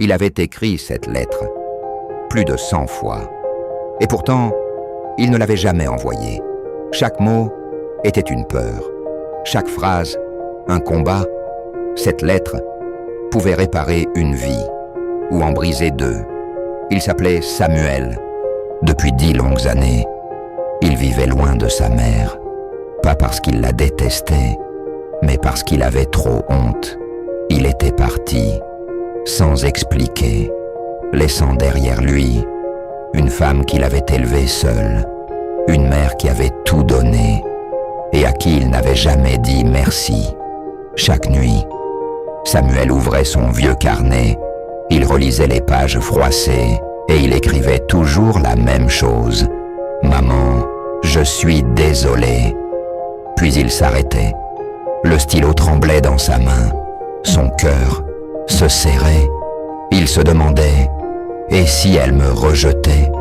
Il avait écrit cette lettre plus de 100 fois. Et pourtant, il ne l'avait jamais envoyée. Chaque mot était une peur. Chaque phrase, un combat. Cette lettre pouvait réparer une vie ou en briser deux. Il s'appelait Samuel. Depuis 10 longues années, il vivait loin de sa mère. Pas parce qu'il la détestait, mais parce qu'il avait trop honte. Il était parti, sans expliquer, laissant derrière lui une femme qu'il avait élevée seule, une mère qui avait tout donné et à qui il n'avait jamais dit merci. Chaque nuit, Samuel ouvrait son vieux carnet, il relisait les pages froissées et il écrivait toujours la même chose. « Maman, je suis désolé. » Puis il s'arrêtait. Le stylo tremblait dans sa main. Son cœur se serrait. Il se demandait « Et si elle me rejetait?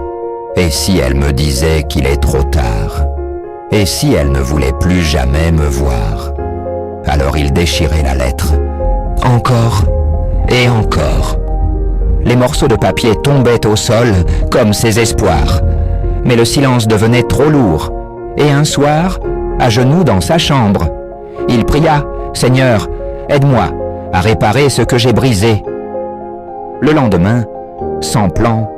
Et si elle me disait qu'il est trop tard? Et si elle ne voulait plus jamais me voir ?» Alors il déchirait la lettre. Encore et encore. Les morceaux de papier tombaient au sol comme ses espoirs. Mais le silence devenait trop lourd. Et un soir, à genoux dans sa chambre, il pria « Seigneur, aide-moi à réparer ce que j'ai brisé. » Le lendemain, sans plan,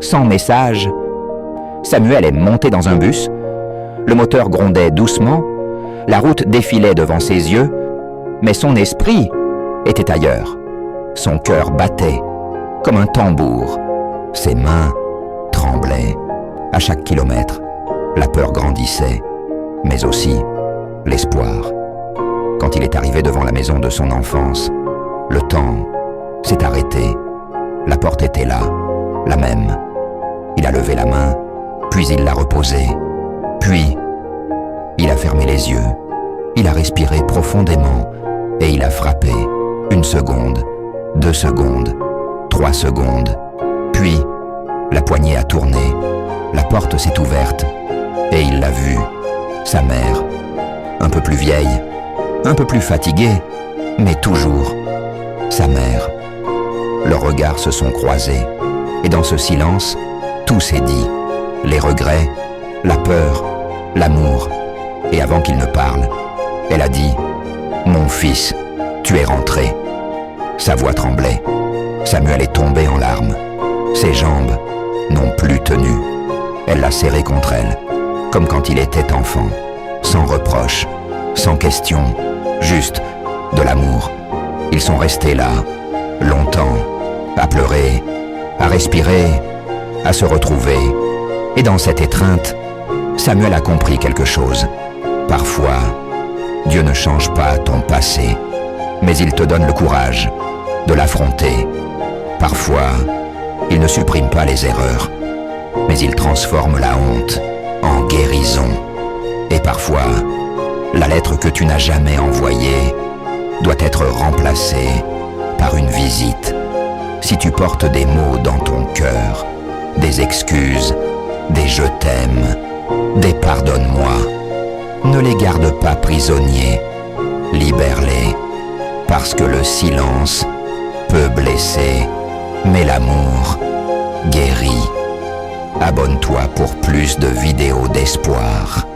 sans message, Samuel est monté dans un bus. Le moteur grondait doucement, la route défilait devant ses yeux, mais son esprit était ailleurs. Son cœur battait comme un tambour. Ses mains tremblaient. À chaque kilomètre, la peur grandissait, mais aussi l'espoir. Quand il est arrivé devant la maison de son enfance, le temps s'est arrêté. La porte était là, la même. Il a levé la main, puis il l'a reposée. Puis, il a fermé les yeux. Il a respiré profondément et il a frappé. 1 seconde, 2 secondes, 3 secondes. Puis, la poignée a tourné, la porte s'est ouverte et il l'a vue, sa mère, un peu plus vieille, un peu plus fatiguée, mais toujours sa mère. Leurs regards se sont croisés et dans ce silence, tout s'est dit. Les regrets, la peur, l'amour. Et avant qu'il ne parle, elle a dit « Mon fils, tu es rentré ». Sa voix tremblait. Samuel est tombé en larmes. Ses jambes n'ont plus tenu. Elle l'a serré contre elle, comme quand il était enfant, sans reproche, sans question, juste de l'amour. Ils sont restés là, longtemps, à pleurer, à respirer, à se retrouver. Et dans cette étreinte, Samuel a compris quelque chose. Parfois, Dieu ne change pas ton passé, mais il te donne le courage de l'affronter. Parfois, il ne supprime pas les erreurs, mais il transforme la honte en guérison. Et parfois, la lettre que tu n'as jamais envoyée doit être remplacée par une visite. Si tu portes des mots dans ton cœur, des excuses, des je t'aime, des pardonne-moi, ne les garde pas prisonniers, libère-les, parce que le silence peut blesser, mais l'amour guérit. Abonne-toi pour plus de vidéos d'espoir.